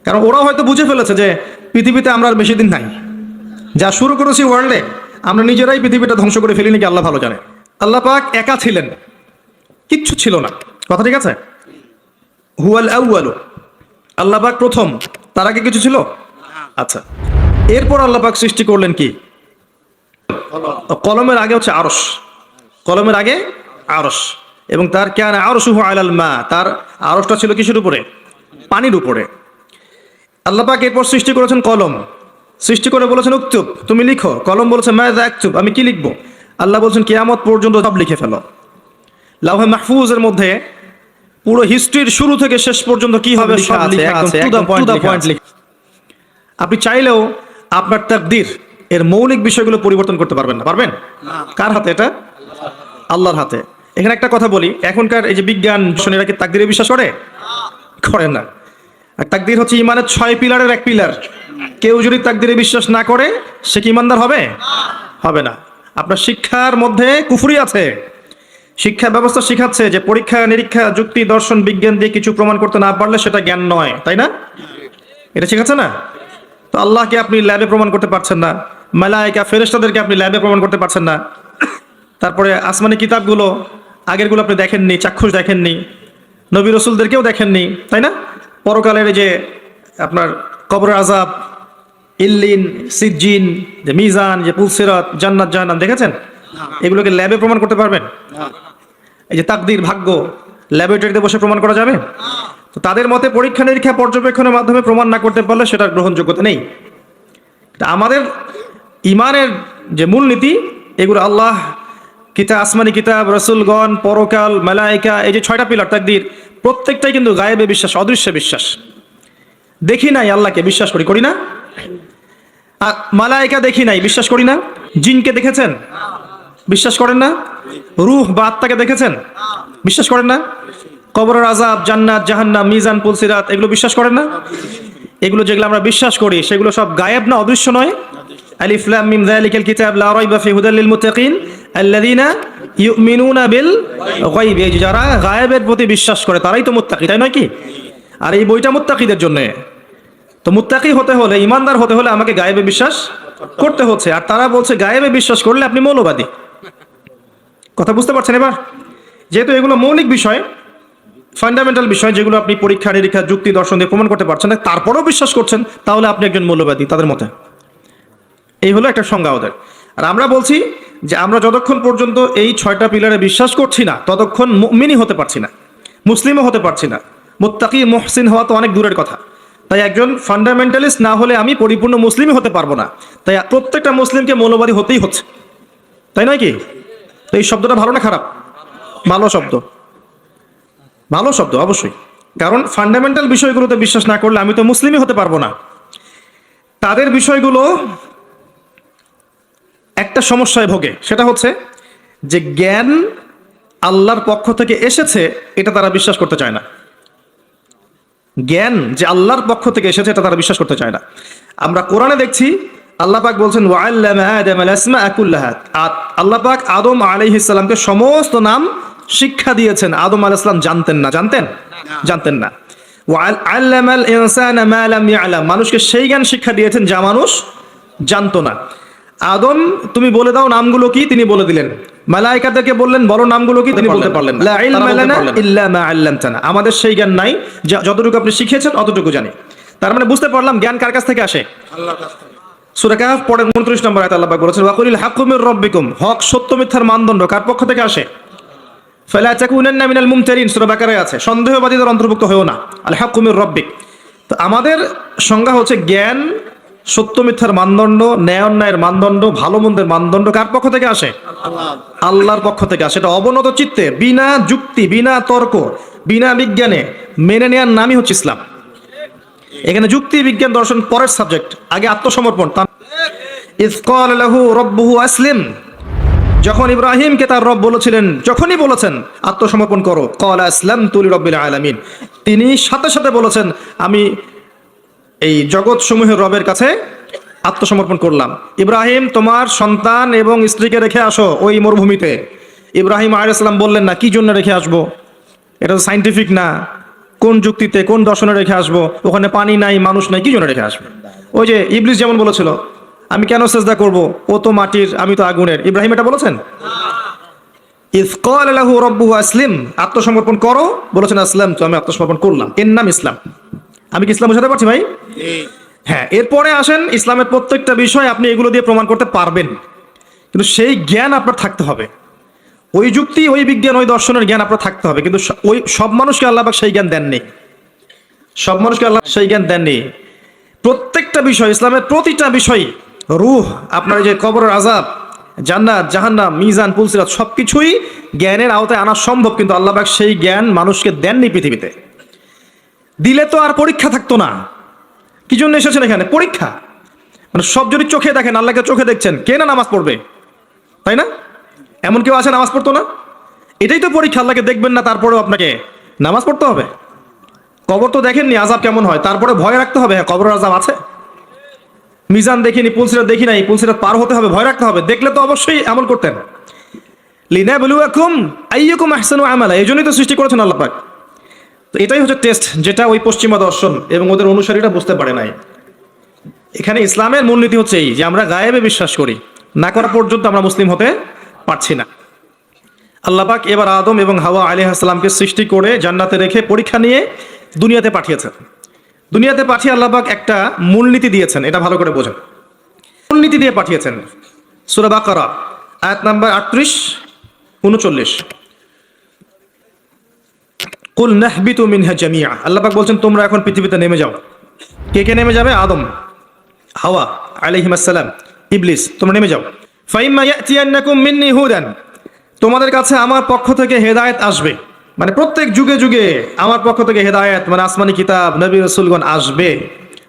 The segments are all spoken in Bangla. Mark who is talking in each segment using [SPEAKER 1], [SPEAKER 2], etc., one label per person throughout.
[SPEAKER 1] কারণ ওরা হয়তো বুঝে ফেলেছে যে পৃথিবীতে আমরা আর বেশি দিন নাই, যা শুরু করেছি ওয়ার্ল্ডে আমরা নিজেরাই পৃথিবীটা ধ্বংস করে ফেলি নাকি আল্লাহ ভালো জানে। আল্লাহ পাক একা ছিলেন, কিচ্ছু ছিল না, কথা ঠিক আছে? হুয়াল আউয়ালু, আল্লাহ পাক প্রথম, তার আগে কিছু ছিল? আচ্ছা, এরপর আল্লাহ পাক সৃষ্টি করলেন কি? কলমের আগে হচ্ছে আরশ, কলমের আগে আরশ, এবং তার কানা আরশুহু আলাল মা, তার আরশটা ছিল কিসের উপরে? পানির উপরে। আল্লাহ পাক এরপর সৃষ্টি করেছেন কলম, সৃষ্টি করে বলেছেন উকতুব, তুমি লিখো। কলম বলেছে মাযা আকতুব, আমি কি লিখবো? আল্লাহ বলছেন কিয়ামত পর্যন্ত সব লিখে ফেলো। লাউহে মাহফুজের মধ্যে পুরো হিস্ট্রির শুরু থেকে শেষ পর্যন্ত কি হবে সব লেখা আছে, একদম টু দা পয়েন্ট লেখা। আপনি চাইলেও আপনার তাকদীর এর মৌলিক বিষয়গুলো পরিবর্তন করতে পারবেন না, পারবেন? কার হাতে এটা? আল্লাহর হাতে। এখানে একটা কথা বলি, এখনকার এই যে বিজ্ঞান শোনেরা কি তাকদীরে বিশ্বাস করে? করে না। আর তাকদীর হচ্ছে ইমানের 6 পিলারের এক পিলার। কেউ যদি তাকদীরে বিশ্বাস না করে সে কি ইমানদার হবে? হবে না। আপনার শিক্ষার মধ্যে কুফরি আছে। শিক্ষা ব্যবস্থা শিখাচ্ছে যে পরীক্ষা নিরীক্ষা যুক্তি দর্শন বিজ্ঞান দিয়ে কিছু প্রমাণ করতে না পারলে সেটা জ্ঞান নয়, তাই না? এটা শিখাচ্ছে না? তো আল্লাহকে আপনি ল্যাবে প্রমাণ করতে পারছেন না, মালায়েকা ফেরেশতাদেরকে আপনি ল্যাবে প্রমাণ করতে পারছেন না। তারপরে আসমানি কিতাবগুলো আগেরগুলো আপনি দেখেননি, চাক্ষুষ দেখেননি, নবী রসুলদেরকেও দেখেননি, তাই না? পরকালের যে আপনার কবরের আযাব, ইল্লিন, সিজ্জিন, যে মিজান, যে পুলসিরাত, জান্নাত জাহান্নাম দেখেছেন? এগুলোকে ল্যাবে প্রমাণ করতে পারবেন? এই যে তাকদীর, ভাগ্য, ল্যাবরেটরিতে বসে প্রমাণ করা যাবে? তো তাদের মতে পরীক্ষা নিরীক্ষা পর্যবেক্ষণের মাধ্যমে প্রমাণ না করতে পারলে সেটার গ্রহণযোগ্যতা নেই। তা আমাদের ইমানের যে মূলনীতি, এগুলো আল্লাহ, কিতাব, আসমানি কিতাব, রসুলগণ, পরকাল, মালায়েকা, এই যে 6টা পিলার তাকদীর, প্রত্যেকটাই কিন্তু গায়েবে বিশ্বাস, অদৃশ্য বিশ্বাস। দেখি নাই আল্লাহকে, বিশ্বাস করি, করি না? আর মালায়েকা দেখি নাই, বিশ্বাস করি না? জিনকে দেখেছেন? বিশ্বাস করেন না? রূহ বা আত্মাকে দেখেছেন? বিশ্বাস করেন না? কবরের আযাব, জান্নাত জাহান্নাম, মিজান, পুলসিরাত, এগুলো বিশ্বাস করেন না? এগুলো যেগুলো আমরা বিশ্বাস করি সেগুলো সব গায়েব না অদৃশ্য নয়? আলিফ লাম মিম যালিকাল কিতাব লা রাইবা ফিহি হুদাল লিল মুত্তাকিন আল্লাযীনা ইউমিনুনা বিল গায়ব, এই যারা গায়েবের প্রতি বিশ্বাস করে তারাই তো মুত্তাকি, তাই নয় কি? আর এই বইটা মুত্তাকিদের জন্য। তো মুত্তাকি হতে হলে, ইমানদার হতে হলে আমাকে গায়েবে বিশ্বাস করতে হচ্ছে। আর তারা বলছে গায়েবে বিশ্বাস করলে আপনি মৌলবাদী। কথা বুঝতে পারছেন এবার? যেহেতু এগুলো মৌলিক বিষয়, ফান্ডামেন্টাল বিষয়, যেগুলো আপনি পরীক্ষা নিরীক্ষা যুক্তি দর্শন দিয়ে প্রমাণ করতে পারছেন না, তারপরেও বিশ্বাস করছেন, তাহলে আপনি একজন মৌলবাদী তাদের মতে। এই হলো একটা সংজ্ঞা ওদের। আর আমরা বলছি যে আমরা যতক্ষণ পর্যন্ত এই 6টা পিলারে বিশ্বাস করছি না ততক্ষণ মুমিনই হতে পারছি না, মুসলিমও হতে পারছি না। মুত্তাকি মুহসিন হওয়া তো অনেক দূরের কথা। তাই একজন ফান্ডামেন্টালিস্ট না হলে আমি পরিপূর্ণ মুসলিমই হতে পারবো না। তাই প্রত্যেকটা মুসলিমকে মৌলবাদী হতেই হচ্ছে, তাই নয় কি? তো এই শব্দটা ভালো না খারাপ? ভালো শব্দ, ভালো শব্দ অবশ্যই। কারণ ফান্ডামেন্টাল বিষয়গুলোতে বিশ্বাস না করলে আমি তো মুসলিমই হতে পারবো না। তাদের বিষয়গুলো একটা সমস্যায় ভোগে, সেটা হচ্ছে যে জ্ঞান আল্লাহর পক্ষ থেকে এসেছে এটা তারা বিশ্বাস করতে চায় না। জ্ঞান যে আল্লাহর পক্ষ থেকে এসেছে এটা তারা বিশ্বাস করতে চায় না। আমরা কোরআনে দেখছি আল্লাহ পাক বলছেন ওয়াল্লামা আদামাল আসমাআ কুল্লাহা, আল্লাহ পাক আদম আলাইহিস সালামকে সমস্ত নাম শিক্ষা দিয়েছেন। আদম আলাইহিস সালাম জানতেন না? জানতেন না। ওয়াল্লামাল ইনসানা মা লাম ইয়ালাম, মানুষকে সেই জ্ঞান শিক্ষা দিয়েছেন যা মানুষ জানতো না। আদম, তুমি বলে দাও নামগুলো কি, তিনি বলে দিলেন। মালায়েকাদেরকে বললেন বলো নামগুলো কি, তিনি বলতে পারলেন না। লা ইলমা লানা ইল্লা মা আল্লামতানা, আমাদের সেই জ্ঞান নাই, যতটুকু আপনি শিখিয়েছেন অতটুকু জানি। তার মানে বুঝতে পারলাম জ্ঞান কার কাছ থেকে আসে? আল্লাহর কাছ থেকে। সূরা কাহফ পড়ে 29 নম্বর আয়াতে আল্লাহ পাক বলেছেন ওয়াকুলিল হাক্কু মির রাব্বিকুম, হক সত্য মিথ্যার মানদণ্ড কার পক্ষ থেকে আসে? ফালা তাকুনান্না মিনাল মুমতারিন, সূরা বাকারায় আছে, সন্দেহবাদীদের অন্তর্ভুক্ত হয়ো না। আল হাক্কু মির রাব্বিক। তো আমাদের সংজ্ঞা হচ্ছে জ্ঞান, সত্য মিথ্যার মানদণ্ড, ন্যায় অন্যায়ের মানদণ্ড, ভালো মন্দের মানদণ্ড কার পক্ষ থেকে আসে? আল্লাহর পক্ষ থেকে আসে। এটা অবনত চিত্তে, বিনা যুক্তি, বিনা তর্ক, বিনা বিজ্ঞানে মেনে নেওয়ার নামই হচ্ছে ইসলাম। এখানে যুক্তি বিজ্ঞান দর্শন পরের সাবজেক্ট, আগে আত্মসমর্পণ। ইয ক্বালা লাহু রাব্বুহু আসলিম, যখন ইব্রাহিমকে তার রব বলেছিলেন, যখনই বলেছেন আত্মসমর্পণ করো, ক্বালা আসলামতু লিরাব্বিল আলামিন, তিনি সাথে সাথে বলেছেন আমি এই জগৎ সমূহের রবের কাছে আত্মসমর্পণ করলাম। ইব্রাহিম, তোমার সন্তান এবং স্ত্রীকে রেখে আসো ওই মরুভূমিতে। ইব্রাহিম আলাইহিস সালাম বললেন না, কি জন্য রেখে আসবো? এটা তো সাইন্টিফিক না, কোন যুক্তিতে, কোন দর্শনে রেখে আসবো? ওখানে পানি নাই, মানুষ নাই, কি জন্য রেখে আসবে? ওই যে ইবলিস যেমন বলেছিল, আমি কেন সেজদা করব, ও তো মাটির, আমি তো আগুনের। ইব্রাহিম এটা বলেছেন? ইয ক্বালা লাহু রাব্বুহু আসলিম, আত্মসমর্পণ করো, বলেছেন আসলাম, তো আমি আত্মসমর্পণ করলাম, এর নাম ইসলাম। আমি কি ইসলাম বোঝাতে পারছি ভাই? হ্যাঁ, এরপরে আসেন, ইসলামের প্রত্যেকটা বিষয় আপনি এগুলো দিয়ে প্রমাণ করতে পারবেন, কিন্তু সেই জ্ঞান আপনার থাকতে হবে। ওই যুক্তি, ওই বিজ্ঞান, ওই দর্শনের জ্ঞান আপনার থাকতে হবে, কিন্তু ওই সব মানুষকে আল্লাহ পাক সেই জ্ঞান দেননি। সব মানুষকে আল্লাহ সেই জ্ঞান দেননি। প্রত্যেকটা বিষয়, ইসলামের প্রতিটা বিষয়, রূহ, আপনার যে কবরের আযাব, জান্নাত, জাহান্নাম, মিজান, পুলসিরাত, সবকিছুই জ্ঞানের আওতায় আনা সম্ভব, কিন্তু আল্লাহ পাক সেই জ্ঞান মানুষকে দেননি পৃথিবীতে। দিলে তো আর পরীক্ষা থাকতো না। কি জন্য এসেছেন এখানে? পরীক্ষা। মানে সব যদি চোখে দেখেন, আল্লাহকে চোখে দেখছেন, কে না নামাজ পড়বে, তাই না? এমন কেউ আছে নামাজ পড়তো না? এটাই তো পরীক্ষা, আল্লাহকে দেখবেন না, তারপরেও আপনাকে নামাজ পড়তে হবে। কবর তো দেখেননি আযাব কেমন হয়, তারপরে ভয় রাখতে হবে, হ্যাঁ কবরের আযাব আছে। মিজান দেখিনি, পুলসিরাত দেখি নাই, পুলসিরাত পার হতে হবে, ভয় রাখতে হবে। দেখলে তো অবশ্যই আমল করতেন। লিনাবলুয়াকুম আইয়ুকুম আহসানু আমালা, এই জন্যই তো সৃষ্টি করেছেন আল্লাহ পাক। তো এটাই হচ্ছে টেস্ট, যেটা ওই পশ্চিমা দর্শন এবং ওদের অনুসারীরা বুঝতে পারে নাই। এখানে ইসলামের মূলনীতি হচ্ছে এই যে আমরা গায়েবে বিশ্বাস করি, না করা পর্যন্ত আমরা মুসলিম হতে পারছি না। আল্লাহ পাক এবার আদম এবং হাওয়া আলাইহিস সালামকে সৃষ্টি করে জান্নাতে রেখে পরীক্ষা নিয়ে দুনিয়াতে পাঠিয়েছেন। দুনিয়াতে পাঠিয়ে আল্লাহ পাক একটা মূলনীতি দিয়েছেন, এটা ভালো করে বোঝেন। মূলনীতি দিয়ে পাঠিয়েছেন। সূরা বাকারা আয়াত নাম্বার 38, 39, কুল নাহবিতু মিনহা জামিআ, আল্লাহ পাক বলছেন তোমরা এখন পৃথিবীতে নেমে যাও। কে কে নেমে যাবে? আদম, হাওয়া আলাইহিস সালাম, ইবলিস, তোমরা নেমে যাও। ফাইম্মা ইয়াতিয়ান্নাকুম মিন্নি হুদান, তোমাদের কাছে আমার পক্ষ থেকে হেদায়েত আসবে। মানে প্রত্যেক যুগে যুগে আমার পক্ষ থেকে হেদায়েত, মানে আসমানি কিতাব, নবী রাসূলগণ আসবে।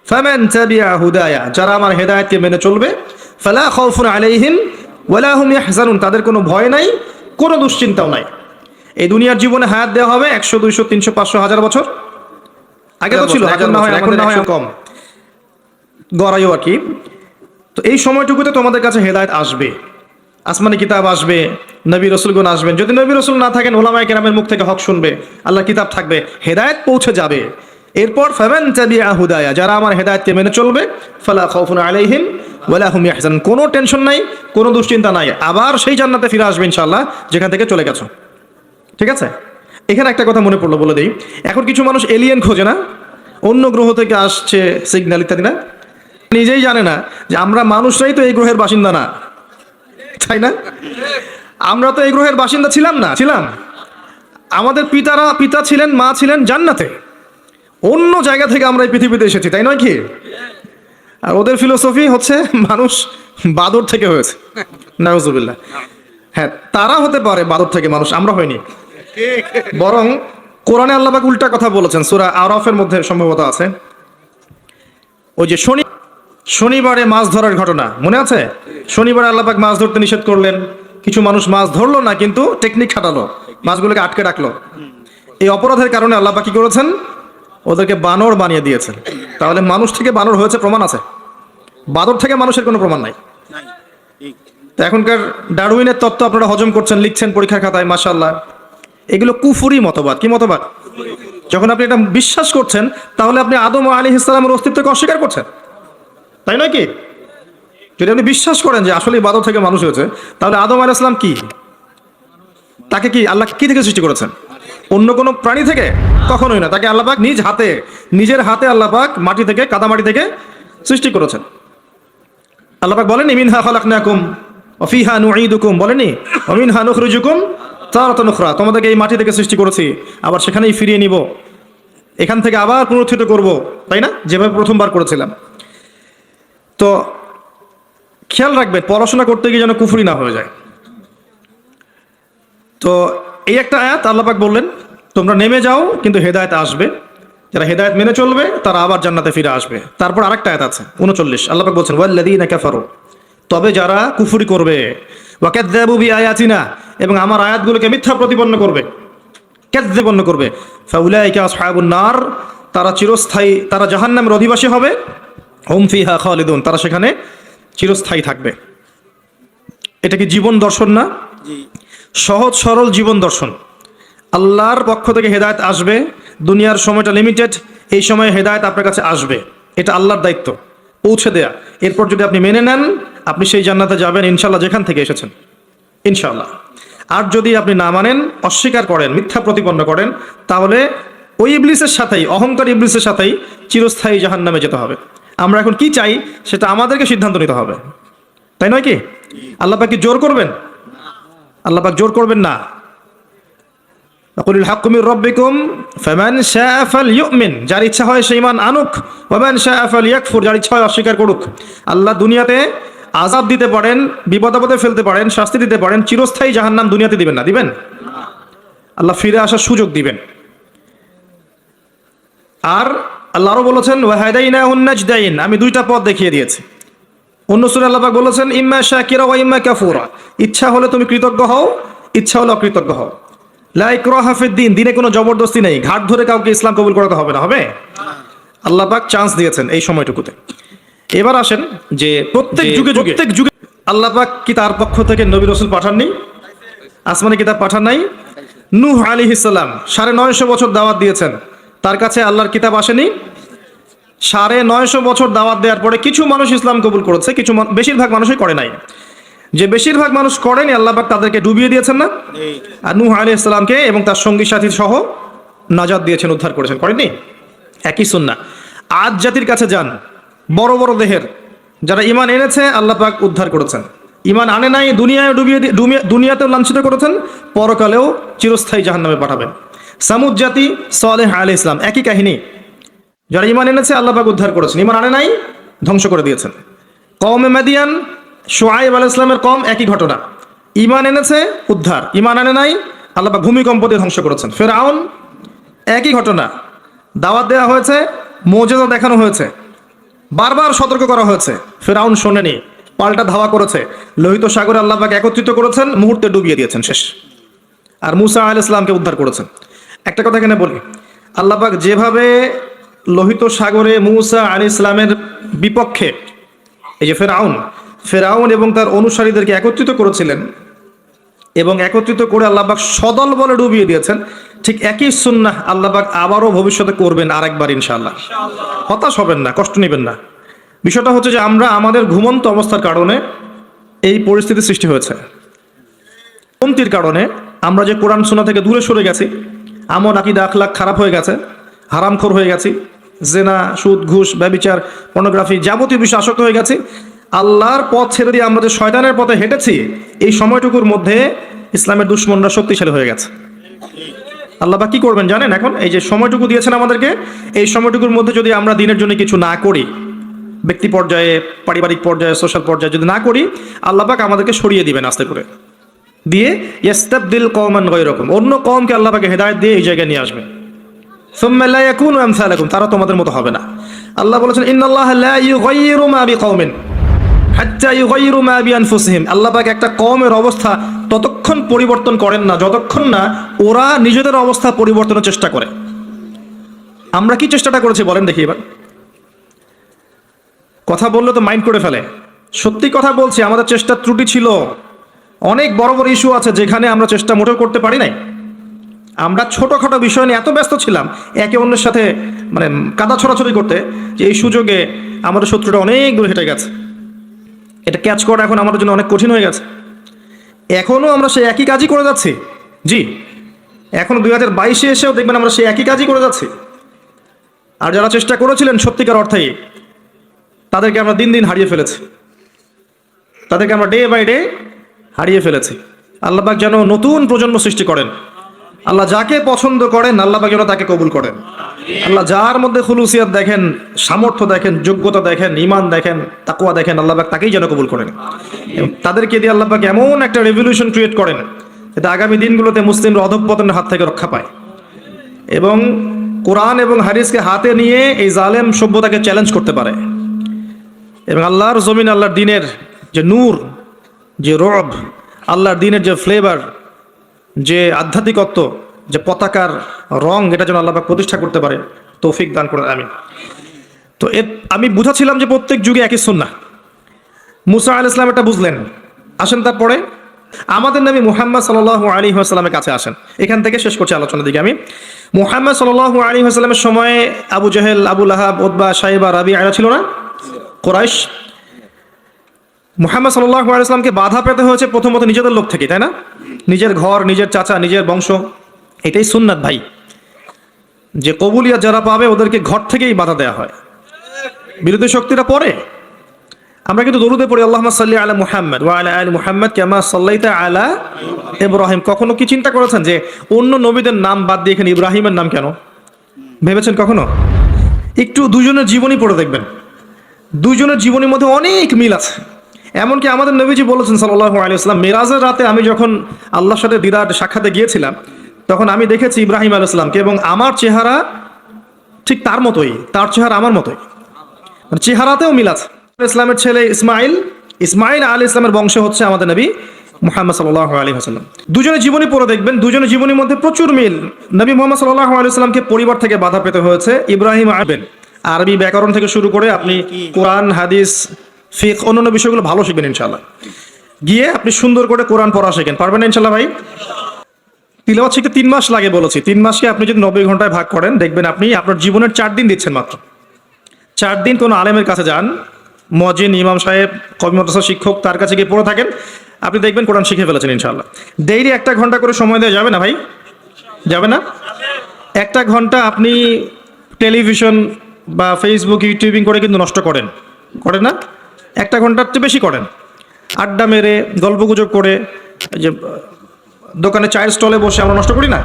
[SPEAKER 1] ফামান তাবিআ হুদায়া, যারা আমার হেদায়েতকে মেনে চলবে, ফালা খাউফুন আলাইহিম ওয়ালা হুম ইয়াহজানুন, তাদের কোনো ভয় নাই, কোনো দুশ্চিন্তাও নাই। এই দুনিয়ার জীবনে হায়াত দেওয়া হবে 100, 200, 300, 500, 1000 বছর। আগে তো ছিল, এখন না হয় কম, গড়াইও আর কি। তো এই সময়টুকুতে তোমাদের কাছে হেদায়েত আসবে, আসমানি কিতাব আসবে, নবী রাসূলগণ আসবেন। যদি নবী রাসূল না থাকেন, উলামায়ে কেরামের মুখ থেকে হক শুনবে, আল্লাহর কিতাব থাকবে, হেদায়েত পৌঁছে যাবে। এরপর ফামান তাবিআ হুদায়া, যারা আমার হেদায়েতকে মেনে চলবে, ফালা খাউফুন আলাইহিম ওয়ালা হুম ইয়াহজানুন, কোনো টেনশন নাই, কোনো দুশ্চিন্তা নাই, আবার সেই জান্নাতে ফিরে আসবে ইনশাআল্লাহ যেখান থেকে চলে গেছো। ঠিক আছে? এখানে একটা কথা মনে পড়লো, বলে দিই। এখন কিছু মানুষ এলিয়েন খোঁজে না, অন্য গ্রহ থেকে আসছে সিগন্যাল ইত্যাদি, না, নিজেই জানে না যে আমরা মানুষরাই তো এই গ্রহের বাসিন্দা না, তাই না? আমরা তো এই গ্রহের বাসিন্দা ছিলাম না, ছিলাম। আমাদের পিতা ছিলেন, মা ছিলেন জান্নাতে, অন্য জায়গা থেকে আমরা এই পৃথিবীতে এসেছি, তাই নয় কি? আর ওদের ফিলোসফি হচ্ছে মানুষ বাদর থেকে হয়েছে, নাউজুবিল্লাহ। হ্যাঁ, তারা হতে পারে বাদর থেকে মানুষ, আমরা হইনি। বরং কোরআনে আল্লাহ পাক উল্টা কথা বলেছেন, সূরা আরাফের মধ্যে সম্ভবত আছে। ওই যে শনিবারে মাছ ধরার ঘটনা মনে আছে? শনিবারে আল্লাহ পাক মাছ ধরতে নিষেধ করলেন, কিছু মানুষ মাছ ধরলো না, কিন্তু টেকনিক খাটালো, মাছগুলোকে আটকে রাখলো। এই অপরাধের কারণে আল্লাহ পাক কি করেছেন? ওদেরকে বানর বানিয়ে দিয়েছেন। তাহলে মানুষ থেকে বানর হয়েছে, প্রমাণ আছে। বাদর থেকে মানুষের কোনো প্রমাণ নাই। তো এখনকার ডারউইনের তত্ত্ব আপনারা হজম করছেন, লিখছেন পরীক্ষার খাতায়, মাশাআল্লাহ। এগুলো কুফরি মতবাদ। কি মতবাদ? যখন আপনি এটা বিশ্বাস করছেন, তাহলে আপনি আদম আলাইহিস সালামের অস্তিত্বকে অস্বীকার করছেন, তাই নয় কি? যদি আপনি বিশ্বাস করেন যে আসলে বাদর থেকে মানুষ হয়েছে, তাহলে আদম আলাইহিস সালাম কি, তাকে কি আল্লাহ কি থেকে সৃষ্টি করেছেন? অন্য কোনো প্রাণী থেকে? কখনোই না। তাকে আল্লাহ পাক নিজের হাতে আল্লাহ পাক মাটি থেকে, কাদামাটি থেকে সৃষ্টি করেছেন। আল্লাহ পাক বলেন মিনহা খালাকনাকুম ওয়া ফিহা নুঈদুকুম, বলেনি ওয়া মিনহা নুখরিজুকুম তারাতান উখরা, তোমাদেরকে এই মাটি থেকে সৃষ্টি করেছি, আবার সেখানেই ফিরিয়ে নিব, এখান থেকে আবার পুনরুত্থিত করব, তাই না? যেভাবে প্রথমবার করেছিলাম। তো খেয়াল রাখবেন, পড়াশোনা করতে গিয়ে যেন কুফরি না হয়ে যায়। তো এই একটা আয়াত আল্লাহ পাক বললেন তোমরা নেমে যাও, কিন্তু হেদায়েত আসবে, যারা হেদায়েত মেনে চলবে তারা আবার জান্নাতে ফিরে আসবে। তারপর আরেকটা আয়াত আছে 39, আল্লাহ পাক বলছেন ওয়াল্লাযীনা কাফারু, তবে যারা কুফরি করবে, ওয়া কাযযাবু বিআয়াতিনা, এবং আমার আয়াতগুলোকে মিথ্যা প্রতিপন্ন করবে, কাযযাবন্ন করবে, ফাউলাইকা আসহাবুন নার, তারা চিরস্থায়ী, তারা জাহান্নামের অধিবাসী হবে, হুম ফিহা খালিদুন, তারা সেখানে চিরস্থায়ী থাকবে। এটা কি জীবন দর্শন না? সহজ সরল জীবন দর্শন। আল্লাহর পক্ষ থেকে হেদায়েত আসবে, দুনিয়ার সময়টা লিমিটেড, এই সময়ে হেদায়েত আপনার কাছে আসবে, এটা আল্লাহর দায়িত্ব পৌঁছে দেয়া। এরপর যদি আপনি মেনে নেন, আপনি সেই জান্নাতে যাবেন ইনশাল্লাহ, যেখান থেকে এসেছেন ইনশাল্লাহ। আর যদি আপনি না মানেন, অস্বীকার করেন, মিথ্যা প্রতিপন্ন করেন, তাহলে ওই ইবলিসের সাথেই, অহংকারী ইবলিসের সাথেই চিরস্থায়ী জাহান্নামে যেতে হবে। আমরা এখন কি চাই সেটা আমাদেরকে সিদ্ধান্ত নিতে হবে, তাই নয় কি? আল্লাহ পাক কি জোর করবেন? আল্লাহ পাক জোর করবেন না। কুলিল হাক্কু মির রাব্বিকুম ফামান শাআ ফালইউমিন, যার ইচ্ছা হয় সে ঈমান আনুক, ওয়া মান শাআ ফালইয়াকফুর, যার ইচ্ছা হয় অস্বীকার করুক। আল্লাহ দুনিয়াতে আযাব দিতে পারেন, বিপদ আপদে ফেলতে পারেন, শাস্তি দিতে পারেন, চিরস্থায়ী জাহান্নাম দুনিয়াতে দিবেন না, দিবেন? আল্লাহ ফিরে আসার সুযোগ দিবেন। আর আল্লাহ আরো বলেছেন ওয়া হাদাইনাহুন নাজদাইন, আমি দুইটা পথ দেখিয়ে দিয়েছি। অন্য সূরা আল্লাহ পাক বলেছেন ইম্মা শাকিরা ওয়া ইম্মা কাফুরা, ইচ্ছা হলে তুমি কৃতজ্ঞ হও, ইচ্ছা হলে অকৃতজ্ঞ হও। লা ইকরাহা ফিদ-দীন, দিনে কোনো জবরদস্তি নেই, ঘাট ধরে কাউকে ইসলাম কবুল করাতে হবে না, হবে? আল্লাহ পাক চান্স দিয়েছেন এই সময়টুকুতে। এবার আসেন যে প্রত্যেক যুগে আল্লাহ পাক কি তার পক্ষ থেকে নবী রাসূল পাঠাননি? আসমানি কিতাব পাঠান নাই? নূহ আলাইহিস সালাম 950 বছর দাওয়াত দিয়েছেন, তার কাছে আল্লাহর কিতাব আসেনি? 950 বছর দাওয়াত দেওয়ার পরে কিছু মানুষ ইসলাম কবুল করেছে, কিছু বেশিরভাগ মানুষই করে নাই। যে বেশিরভাগ মানুষ করেনি, আল্লাহ পাক তাদেরকে ডুবিয়ে দিয়েছেন না? আর নূহ আলাইহিস সালামকে এবং তার সঙ্গী সাথী সহ নাজাত দিয়েছেন, উদ্ধার করেছেন, করেননি? একই সুন্নাহ। আদ জাতির কাছে যান, বড় বড় দেহের যারা ঈমান এনেছে আল্লাহ পাক উদ্ধার করেছেন, ঈমান আনে নাই দুনিয়ায় দুনিয়াতেও লাঞ্ছিত করেছেন, পরকালেও চিরস্থায়ী জাহান্নামে পাঠাবেন। সামুদ জাতি, সালেহ আলাইহিস সালাম, একই কাহিনী। যারা ঈমান এনেছে আল্লাহ পাক উদ্ধার করেছেন, ঈমান আনে নাই ধ্বংস করে দিয়েছেন। কওমে মাদিয়ান, শুআয়ব আলাইহিস সালামের কওম, একই ঘটনা। ঈমান এনেছে উদ্ধার, ঈমান আনে নাই আল্লাহ পাক ভূমিকম্প দিয়ে ধ্বংস করেছেন। ফিরআউন, একই ঘটনা। দাওয়াত দেওয়া হয়েছে, মুজিজা দেখানো হয়েছে, বারবার সতর্ক করা হয়েছে, ফিরআউন শোনেনি, পাল্টা ধাওয়া করেছে, লোহিত সাগরে আল্লাহ পাক একত্রিত করেছেন, মুহূর্তে ডুবিয়ে দিয়েছেন, শেষ। আর মূসা আলাইহিস সালামকে উদ্ধার করেছেন। একটা কথা এখানে বলি, আল্লাহ পাক যেভাবে লোহিত সাগরে মূসা আলাইহিস সালামের বিপক্ষে এই যে ফেরাউন এবং তার অনুসারীদেরকে একত্রিত করেছিলেন এবং একত্রিত করে আল্লাহ পাক সদল বলে ডুবিয়ে দিয়েছেন, ঠিক একই সুন্নাহ আল্লাহ পাক আবারও ভবিষ্যতে করবেন আরেকবার ইনশাআল্লাহ। হতাশ হবেন না, কষ্ট নেবেন না। বিষয়টা হচ্ছে যে আমরা আমাদের ঘুমন্ত অবস্থার কারণে এই পরিস্থিতি সৃষ্টি হয়েছে। কমতির কারণে আমরা যে কোরআন সুন্নাহ থেকে দূরে সরে গেছি, আমল আকীদা আখলাক খারাপ হয়ে গেছে, হারামখোর হয়ে গেছি, জেনা, সুদ, ঘুষ, ব্যভিচার, পর্নোগ্রাফি, যাবতীয় বিষয় আসক্ত হয়ে গেছি। আল্লাহর পথ ছেড়ে দিয়ে আমরা যে শয়তানের পথে হেঁটেছি, এই সময়টুকুর মধ্যে ইসলামের দুশমনরা শক্তিশালী হয়ে গেছে। আল্লাহ পাক কি করবেন জানেন? এখন এই যে সময়টুকু দিয়েছেন আমাদেরকে, এই সময়টুকুর মধ্যে যদি আমরা দিনের জন্য কিছু না করি, ব্যক্তি পর্যায়ে, পারিবারিক পর্যায়ে, সোশ্যাল পর্যায়ে যদি না করি, আল্লাহ পাক আমাদেরকে সরিয়ে দিবেন আস্তে করে, দিয়ে ইস্তাবদিল কওমান গায়রাকুম, অন্য কওমকে আল্লাহ পাক হেদায়েত দিয়ে এই জায়গায় নিয়ে আসবেন। সুম্মা লা ইয়াকুনু আমসালাকুম, তারা তোমাদের মতো হবে না। আল্লাহ বলেছেন ইন্নাল্লাহা লা ইউগাইয়িরু মা বিকওমিন হাত্তা ইউগাইয়িরু মা বিআনফুসিহিম, আল্লাহ পাক একটা কওমের অবস্থা ততক্ষণ পরিবর্তন করেন না যতক্ষণ না ওরা নিজেদের অবস্থা পরিবর্তনের চেষ্টা করে। আমরা কি চেষ্টাটা করেছি বলেন দেখি এবার? কথা বললে তো মাইন্ড করে ফেলে, সত্যি কথা বলছি, আমাদের চেষ্টা ত্রুটি ছিল। অনেক বড় বড় ইস্যু আছে যেখানে আমরা চেষ্টা মোটেও করতে পারি নাই। আমরা ছোটোখাটো বিষয় নিয়ে এত ব্যস্ত ছিলাম একে অন্যের সাথে মানে কাদা ছড়াছড়ি করতে, যে এই সুযোগে আমাদের শত্রুটা অনেক দূরে হেঁটে গেছে। এটা ক্যাচ করা এখন আমাদের জন্য অনেক কঠিন হয়ে গেছে। এখনও আমরা সেই একই কাজই করে যাচ্ছি। জি, এখন 2022-এ এসেও দেখবেন আমরা সেই একই কাজই করে যাচ্ছি। আর যারা চেষ্টা করেছিলেন সত্যিকার অর্থেই, তাদেরকে আমরা দিন দিন হারিয়ে ফেলেছি, তাদেরকে আমরা ডে বাই ডে হারিয়ে ফেলেছি। আল্লাহ পাক যেন নতুন প্রজন্ম সৃষ্টি করেন। আল্লাহ যাকে পছন্দ করেন আল্লাহ পাক যেন তাকে কবুল করেন। আল্লাহ যার মধ্যে খুলুসিয়াত দেখেন, সামর্থ্য দেখেন, যোগ্যতা দেখেন, ঈমান দেখেন, তাকওয়া দেখেন, আল্লাহ পাক তাকেই যেন কবুল করেন। এবং তাদেরকে দিয়ে আল্লাহ পাক এমন একটা রেভলিউশন ক্রিয়েট করেন যাতে আগামী দিনগুলোতে মুসলিমরা অধঃপতনের হাত থেকে রক্ষা পায় এবং কোরআন এবং হাদিসকে হাতে নিয়ে এই জালেম সভ্যতাকে চ্যালেঞ্জ করতে পারে। এবং আল্লাহর জমিন, আল্লাহর দ্বীনের যে নূর, যে রব, আল্লাহর দ্বীনের যে ফ্লেভার, যে আধ্যাত্মিকত্ব, যে পতাকার রং, এটা যেন আল্লাহ পাক প্রতিষ্ঠা করতে পারে, তৌফিক দান করেন, আমিন। তো আমি বুঝাছিলাম যে প্রত্যেক যুগে একই সুন্নাহ। মূসা আলাইহিস সালাম এটা বুঝলেন। আসেন তারপরে আমাদের নবী মুহাম্মদ সাল্লাল্লাহু আলাইহি ওয়াসাল্লামের কাছে আসেন। এখান থেকে শেষ করছি আলোচনার দিকে আমি। মুহাম্মদ সাল্লাল্লাহু আলাইহি ওয়াসাল্লামের সময়ে আবু জাহেল, আবু লাহাব, উতবা, শাইবা, রাবিআ ছিল না? কুরাইশ। মুহাম্মদ সাল্লাল্লাহু আলাইহি ওয়াসাল্লামকে বাধা পেতে হয়েছে প্রথমত নিজেদের লোক থেকে, তাই না? নিজের ঘর, নিজের চাচা, নিজের বংশ। এটাই সুন্নাত ভাই, যে কবুলিয়াত যারা পাবে ওদেরকে ঘর থেকেই বাধা দেওয়া হয়, বিরোধী শক্তিরা পরে। আমরা কিন্তু দরুদে পড়ি আল্লাহুম্মা সাল্লি আলা মুহাম্মদ ওয়া আলা আলি মুহাম্মদ কামা সাল্লাইতা আলা ইব্রাহিম। কখনো কি চিন্তা করেছেন যে অন্য নবীদের নাম বাদ দিয়ে এখানে ইব্রাহিমের নাম কেন? ভেবেছেন কখনো? একটু দুজনের জীবনী পড়ে দেখবেন, দুজনের জীবনীর মধ্যে অনেক মিল আছে। এমনকি আমাদের নবীজি বলেছেন সাল্লাল্লাহু আলাইহি ওয়াসাল্লাম, মিরাজের রাতে আমি যখন আল্লাহর সাথে দিদার সাক্ষাতে গিয়েছিলাম, তখন আমি দেখেছি ইব্রাহিম আলাইহিস সালামকে, এবং আমার চেহারা ঠিক তার মতোই, তার চেহারা আমার মতোই, মানে চেহারাতেও মিল আছে। ইসলামের ছেলে ইসমাইল আলাইহিস সালামের বংশ হচ্ছে আমাদের নবী মুহাম্মদ সাল্লাল্লাহু আলাইহি ওয়াসাল্লাম। দুজনের জীবনী পড়ে দেখবেন, দুজনের জীবনীর মধ্যে প্রচুর মিল। নবী মুহাম্মদ সাল্লাল্লাহু আলাইহি ওয়াসাল্লামকে পরিবার থেকে বাধা পেতে হয়েছে। ইব্রাহিম আবেন আরবি ব্যাকরণ থেকে শুরু করে আপনি কোরআন, হাদিস, ফিকহ, অন্যান্য বিষয়গুলো ভালো শিখবেন ইনশাআল্লাহ। গিয়ে আপনি সুন্দর করে কোরআন পড়া শেখেন, পারবেন ইনশাআল্লাহ ভাই? তিলাওয়াত শিখতে 3 মাস লাগে বলেছি। 3 মাসকে আপনি যদি 90 ঘন্টায় ভাগ করেন, দেখবেন আপনি আপনার জীবনের 4 দিন দিচ্ছেন মাত্র। 4 দিন কোনো আলেমের কাছে যান, মুয়াজ্জিন, ইমাম সাহেব, কওমি মাদ্রাসা শিক্ষক, তার কাছে গিয়ে পড়ে থাকেন, আপনি দেখবেন কোরআন শিখে ফেলেছেন ইনশাআল্লাহ। ডেইলি 1 ঘন্টা করে সময় দেওয়া যাবে না ভাই? যাবে না? 1 ঘন্টা আপনি টেলিভিশন বা ফেসবুক, ইউটিউবিং করে কিন্তু নষ্ট করেন না? 1 ঘন্টার চেয়ে বেশি করেন। আড্ডা মেরে, গল্পগুজব করে, যে দোকানে চায়ের স্টলে বসে আমরা নষ্ট করি না?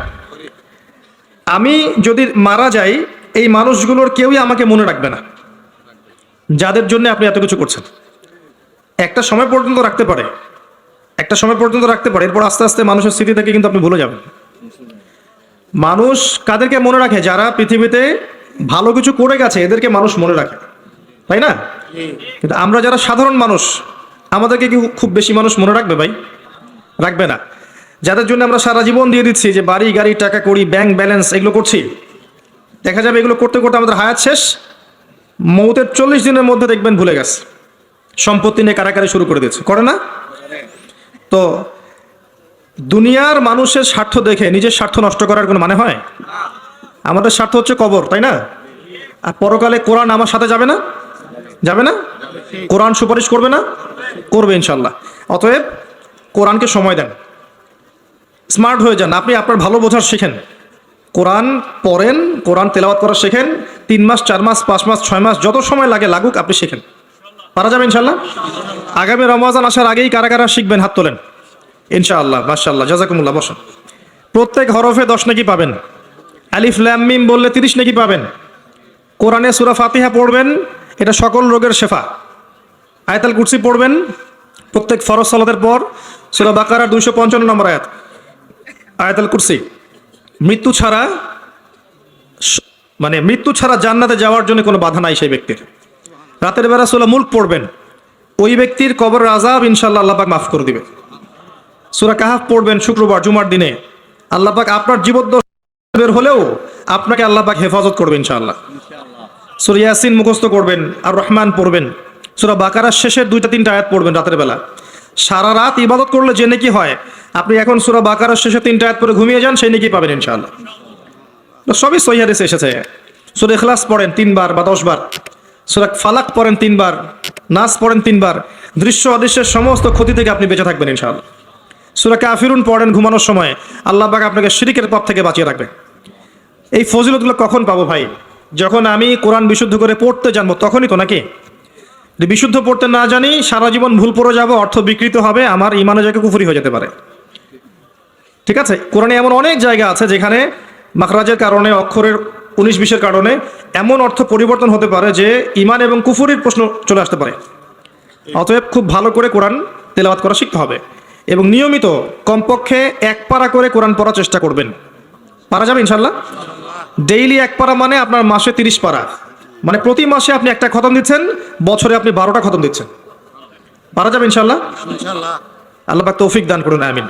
[SPEAKER 1] আমি যদি মারা যাই, এই মানুষগুলোর কেউই আমাকে মনে রাখবে না, যাদের জন্য আপনি এত কিছু করছেন। একটা সময় পর্যন্ত রাখতে পারে, এরপর আস্তে আস্তে মানুষের স্মৃতি থেকে কিন্তু আপনি ভুলে যাবেন। মানুষ কাদেরকে মনে রাখে? যারা পৃথিবীতে ভালো কিছু করে গেছে, এদেরকে মানুষ মনে রাখে, তাই না? কিন্তু আমরা যারা সাধারণ মানুষ, আমাদেরকে কি খুব বেশি মানুষ মনে রাখবে ভাই? রাখবে না। যাদের জন্য আমরা সারা জীবন দিয়ে দিচ্ছি, যে বাড়ি, গাড়ি, টাকা কড়ি, ব্যাংক ব্যালেন্স, এগুলো করছি, দেখা যাবে এগুলো করতে করতে আমাদের হায়াত শেষ, মৌতের 40 দিনের মধ্যে দেখবেন ভুলে গেছে, সম্পত্তি নিয়ে কারাকারি শুরু করে দিচ্ছে, করে না? তো দুনিয়ার মানুষের স্বার্থ দেখে নিজের স্বার্থ নষ্ট করার কোনো মানে হয়? আমাদের স্বার্থ হচ্ছে কবর, তাই না? আর পরকালে কোরআন আমার সাথে যাবে না? যাবে না? কোরআন সুপারিশ করবে না? করবে ইনশাল্লাহ। অতএব কোরআনকে সময় দেন, স্মার্ট হয়ে যান। আপনি আপনার ভালো বোঝার শেখেন, কোরআন পড়েন, কোরআন তেলাওয়াত করা শেখেন। 3 মাস, 4 মাস, 5 মাস, 6 মাস, যত সময় লাগে লাগুক, আপনি শেখেন, পারা যাবে ইনশাল্লাহ। আগামী রমজান আসার আগেই কারা কারা শিখবেন? হাত তোলেন ইনশাআল্লাহ। মাশাআল্লাহ, জাযাকুমুল্লাহ। বসুন। প্রত্যেক হরফে 10 নেকি পাবেন। আলিফ লাম মিম বললে 30 নেকি পাবেন। কোরআনে সূরা ফাতিহা পড়বেন, এটা সকল রোগের শেফা। আয়াতুল কুরসি পড়বেন প্রত্যেক ফরজ সালাতের পর। সূরা বাকারার 255 নম্বর আয়াত, আয়াতুল কুরসি। মৃত্যু ছাড়া জান্নাতে যাওয়ার জন্য কোনো বাধা নাই সেই ব্যক্তির। রাতের বেলা সূরা মুলক পড়বেন, ওই ব্যক্তির কবরের আযাব ইনশাআল্লাহ আল্লাহ পাক মাফ করে দিবে। সূরা কাহাফ পড়বেন শুক্রবার, জুমার দিনে, আল্লাহ পাক আপনার জীবদ্দশা বের হলেও আপনাকে আল্লাহ পাক হেফাজত করবে ইনশাআল্লাহ। সূরা ইয়াসিন মুখস্থ করবেন, আর রহমান পড়বেন, সূরা বাকারার শেষের 2-3 আয়াত পড়বেন রাতের বেলা। সারা রাত ইবাদত করলে যে নেকি হয়, আপনি এখন সূরা বাকারার শেষে 3 আয়াত পড়ে ঘুমিয়ে যান, সেই নেকি পাবেন ইনশাআল্লাহ। সবই সহিহ হাদিসে এসেছে। সূরা ইখলাস পড়েন 3 বার বা 10 বার, সূরা ফালাক পড়েন 3 বার, নাস পড়েন 3 বার, দৃশ্য অদৃশ্যের সমস্ত ক্ষতি থেকে আপনি বেঁচে থাকবেন ইনশাআল্লাহ। সূরা কাফিরুন পড়েন ঘুমানোর সময়, আল্লাহ পাক আপনাকে শিরকের পথ থেকে বাঁচিয়ে রাখবে। এই ফজিলতগুলো কখন পাবো ভাই? যখন আমি কোরআন বিশুদ্ধ করে পড়তে জানবো, তখনই তো, নাকি? যদি বিশুদ্ধ পড়তে না জানি, সারা জীবন ভুল পড়ে যাব, অর্থ বিকৃত হবে, আমার ইমানের জায়গায় কুফরি হয়ে যেতে পারে। ঠিক আছে? কোরআনে এমন অনেক জায়গা আছে যেখানে মাখরাজের কারণে, অক্ষরের 19-20-এর কারণে এমন অর্থ পরিবর্তন হতে পারে যে ইমান এবং কুফরির প্রশ্ন চলে আসতে পারে। অতএব খুব ভালো করে কোরআন তেলাওয়াত করা শিখতে হবে, এবং নিয়মিত কমপক্ষে 1 পারা করে কোরআন পড়ার চেষ্টা করবেন। পারা যাবে ইনশাআল্লাহ? ডেইলি 1 পারা মানে আপনার মাসে 30 পারা, মানে প্রতি মাসে আপনি 1টা খতম দিচ্ছেন, বছরে আপনি 12টা খতম দিচ্ছেন। পারা যাবে ইনশাআল্লাহ? আল্লাহ পাক তৌফিক দান করুন, আমিন।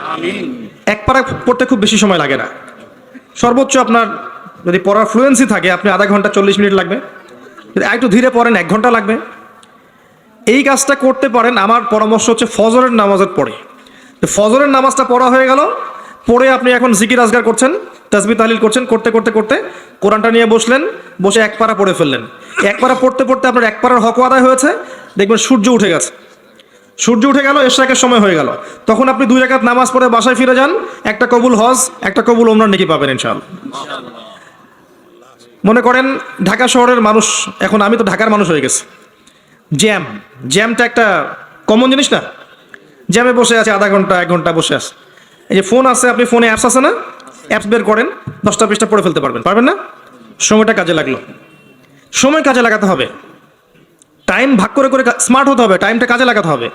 [SPEAKER 1] 1 পারা পড়তে খুব বেশি সময় লাগে না। সর্বোচ্চ আপনার যদি পড়ার ফ্লুয়েন্সি থাকে, আপনি আধা ঘন্টা 40 মিনিট লাগবে। যদি একটু ধীরে পড়েন 1 ঘন্টা লাগবে। এই কাজটা করতে পারেন। আমার পরামর্শ হচ্ছে ফজরের নামাজের পরে ফজরের নামাজটা পড়া হয়ে গেল, পড়ে আপনি এখন জিকির আজগার করছেন, তাসবিহ তাহলিল করছেন, করতে করতে করতে কোরআনটা নিয়ে বসলেন, বসে এক পারা পড়ে ফেললেন। এক পারা পড়তে পড়তে আপনার এক পারার হক আদায় হয়েছে, দেখবেন সূর্য উঠে গেছে। সূর্য উঠে গেল, এশরাকের সময় হয়ে গেল। তখন আপনি 2 রাকাত নামাজ পড়ে বাসায় ফিরে যান, একটা কবুল হজ, একটা কবুল ওমরার নেকি পাবেন ইনশাআল্লাহ। মনে করেন ঢাকা শহরের মানুষ, এখন আমি তো ঢাকার মানুষ হয়ে গেছি, জ্যামটা একটা কমন জিনিস না? জ্যামে বসে আছে আধা ঘন্টা 1 ঘন্টা বসে আছে, এই যে ফোন আছে, আপনি ফোনে অ্যাপস আছে না, অ্যাপস বের করেন, 10টা 20টা পড়ে ফেলতে পারবেন না? সময়টা কাজে লাগলো। সময় কাজে লাগাতে হবে, টাইম ভাগ করে করে স্মার্ট হতে হবে, টাইমটা কাজে লাগাতে হবে।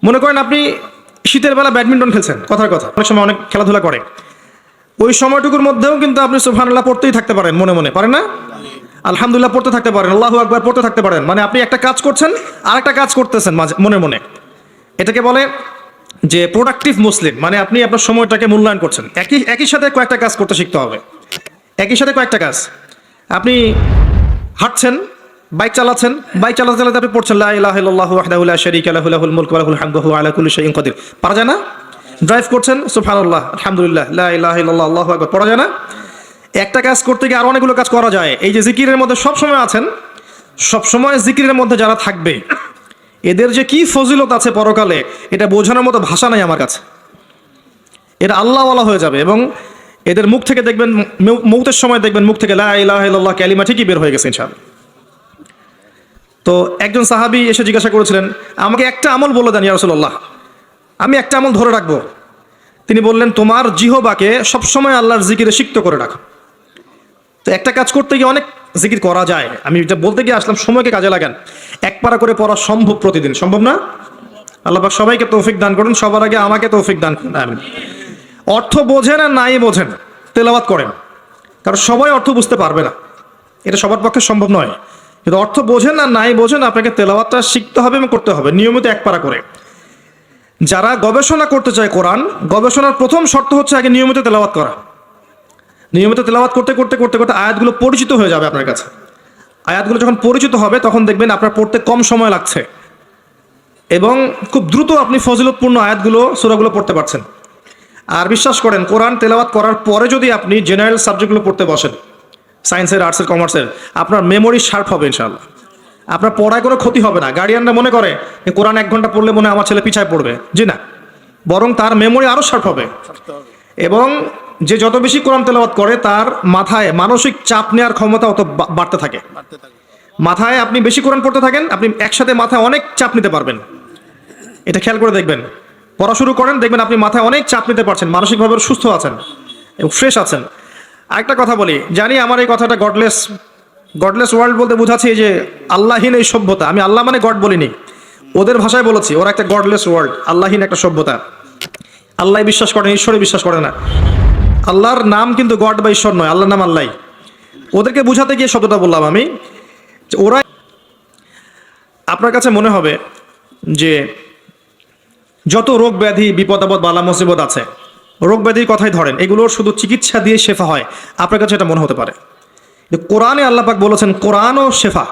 [SPEAKER 1] মনে করেন আপনি শীতের বেলা ব্যাডমিন্টন খেলছেন, কথার কথা, অনেক সময় অনেক খেলাধুলা করে, ওই সময়টুকুর মধ্যেও কিন্তু আপনি সুবহানাল্লাহ পড়তেই থাকতে পারেন, মনে মনে পারেন না? আলহামদুলিল্লাহ পড়তে থাকতে পারেন, আল্লাহু আকবার পড়তে থাকতে পারেন। মানে আপনি একটা কাজ করছেন আর একটা কাজ করতেছেন মনে মনে। এটাকে বলে যে প্রোডাক্টিভ মুসলিম, মানে আপনি আপনার সময়টাকে মূল্যায়ন করছেন। একই সাথে কয়েকটা কাজ করতে শিখতে হবে, একই সাথে কয়েকটা কাজ। আপনি হাঁটছেন, বাইক চালাচ্ছেন, বাইক চালাতে চালাতে আপনি পড়ছেন লা ইলাহা ইল্লাল্লাহু ওয়াহদাহু লা শারীকা লাহু লাহুল মুলকু ওয়া লাহুল হামদু ওয়া হুয়া আলা কুল্লি শাইইন কাদির। পারা যায় না? ড্রাইভ করছেন, সুবহানাল্লাহ, আলহামদুলিল্লাহ, লা ইলাহা ইল্লাল্লাহ, আল্লাহু আকবার, পড়া যায় না? একটা কাজ করতে গিয়ে আরো অনেকগুলো কাজ করা যায়। এই যে জিকিরের মধ্যে সবসময় আছেন, সবসময় জিকিরের মধ্যে যারা থাকবে, এদের যে কি ফজিলত আছে পরকালে, এটা বোঝানোর মতো ভাষা নাই আমার কাছে। এটা আল্লাহওয়ালা হয়ে যাবে, এবং এদের মুখ থেকে দেখবেন, মৌতের সময় দেখবেন মুখ থেকে লা ইলাহা ইল্লাল্লাহ কালিমা ঠিকই বের হয়ে গেছে ইনশাআল্লাহ। তো একজন সাহাবী এসে জিজ্ঞাসা করেছিলেন, আমাকে একটা আমল বলে দেন ইয়া রাসূলুল্লাহ, আমি একটা আমল ধরে রাখবো। তিনি বললেন, তোমার জিহবাকে সবসময় আল্লাহর জিকিরে সিক্ত করে রাখো। তো একটা কাজ করতে গিয়ে অনেক জিকির করা যায়, আমি এটা বলতে গিয়ে আসলাম, সময়কে কাজে লাগান। এক পারা করে পড়া সম্ভব প্রতিদিন? সম্ভব না? আল্লাহ পাক সবাইকে তৌফিক দান করুন, সবার আগে আমাকে তৌফিক দান করুন, আমিন। অর্থ বোঝেন আর নাই বোঝেন, তেলাওয়াত করেন, কারণ সবাই অর্থ বুঝতে পারবে না, এটা সবার পক্ষে সম্ভব নয়। কিন্তু অর্থ বোঝেন আর নাই বোঝেন, আপনাকে তেলাওয়াতটা শিখতে হবে এবং করতে হবে নিয়মিত এক পারা করে। যারা গবেষণা করতে চায় কোরআন, গবেষণার প্রথম শর্ত হচ্ছে আগে নিয়মিত তেলাওয়াত করা। নিয়মিত তেলাওয়াত করতে করতে করতে করতে আয়াতগুলো পরিচিত হয়ে যাবে আপনার কাছে। আয়াতগুলো যখন পরিচিত হবে, তখন দেখবেন আপনার পড়তে কম সময় লাগছে এবং খুব দ্রুত আপনি ফজিলতপূর্ণ আয়াতগুলো, সূরাগুলো পড়তে পারছেন। আর বিশ্বাস করেন, কোরআন তেলাওয়াত করার পরে যদি আপনি জেনারেল সাবজেক্টগুলো পড়তে বসেন, সায়েন্সের, আর্টসের, কমার্সের, আপনার মেমোরি শার্প হবে ইনশাআল্লাহ। আপনার পড়ায় কোনো ক্ষতি হবে না। গার্ডিয়ানরা মনে করে যে কোরআন 1 ঘন্টা পড়লে মনে হয় আমার ছেলে পিছায় পড়বে, জি না, বরং তার মেমোরি আরও শার্প হবে। এবং যে যত বেশি কোরআন তেলাওয়াত করে, তার মাথায় মানসিক চাপ নেওয়ার ক্ষমতা অত বাড়তে থাকে। মাথায় আপনি বেশি কোরআন পড়তে থাকেন, আপনি একসাথে মাথায় অনেক চাপ নিতে পারবেন। এটা খেয়াল করে দেখবেন, পড়া শুরু করেন, দেখবেন আপনি মাথায় অনেক চাপ নিতে পারছেন, মানসিকভাবে সুস্থ আছেন এবং ফ্রেশ আছেন। আরেকটা কথা বলি, জানি আমার এই কথাটা গডলেস ওয়ার্ল্ড বলতে বোঝাচ্ছি যে আল্লাহীন এই সভ্যতা। আমি আল্লাহ মানে গড বলিনি, ওদের ভাষায় বলেছি, ওরা একটা গডলেস ওয়ার্ল্ড, আল্লাহীন একটা সভ্যতা। আল্লাহ বিশ্বাস করেন, ঈশ্বরে বিশ্বাস করে না। আল্লাহর নাম কিন্তু গড বা ঈশ্বর নয়, আল্লাহর নাম আল্লাহ। ওদেরকে বুঝাতে গিয়ে শব্দটা বললাম আমি, ওরা, আপনার কাছে মনে হবে যে যত রোগ ব্যাধি, বিপদ আপদ, বালা মুসিবত আছে, রোগ ব্যাধির কথাই ধরেন, এগুলোর শুধু চিকিৎসা দিয়ে শেফা হয়, আপনার কাছে এটা মনে হতে পারে। কোরআনে আল্লাহ পাক বলেছেন কোরআনও শেফা।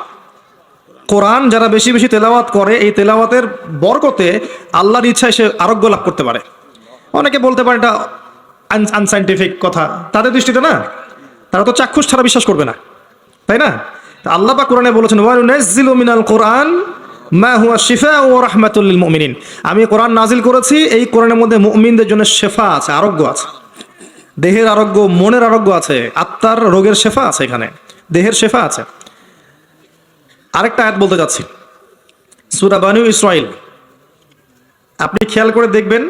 [SPEAKER 1] কোরআন যারা বেশি বেশি তেলাওয়াত করে, এই তেলাওয়াতের বরকতে আল্লাহর ইচ্ছায় সে আরোগ্য লাভ করতে পারে। অনেকে বলতে পারে এটা আনসাইন্টিফিক কথা, তাদের দৃষ্টিতে না, তারা তো চাক্ষুষ ছাড়া বিশ্বাস করবে না, তাই না? আল্লাহ পাক কোরআনে বলেছেন, ওয়া নুনাজ্জিলু মিনাল কোরআন মা হুয়া শিফাউ ওয়া রাহমাতুল লিল মুমিনিন। আমি কোরআন নাজিল করেছি, এই কোরআনের মধ্যে মুমিনদের জন্য শেফা আছে, আরোগ্য আছে, দেহের আরোগ্য, মনের আরোগ্য আছে, আত্মার রোগের শেফা আছে, এখানে দেহের শেফা আছে। আরেকটা আয়াত বলতে যাচ্ছি, সূরা বানু ইসরাঈল। আপনি খেয়াল করে দেখবেন,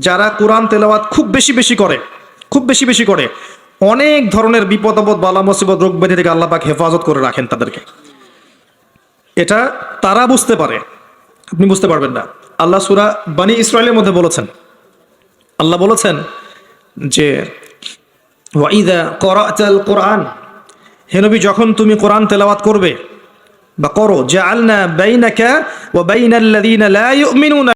[SPEAKER 1] যারা কোরআন তেলাওয়াত খুব বেশি বেশি করে, অনেক ধরনের বিপদ আপদ, বালা মুসিবত, রোগ ব্যাধি থেকে আল্লাহ পাক হেফাজত করে রাখেন তাদেরকে। এটা তারা বুঝতে পারে, আপনি বুঝতে পারবেন না। আল্লাহ সূরা বানি ইসরাঈলের মধ্যে বলেছেন, আল্লাহ বলেছেন যে ওয়াইদা ক্বরাতাল কোরআন, হে নবী যখন তুমি কোরআন তেলাওয়াত করবে বা করো, জাআলনা বাইনাকা ওয়া বাইনাল্লাযীনা লা ইউমিনুনা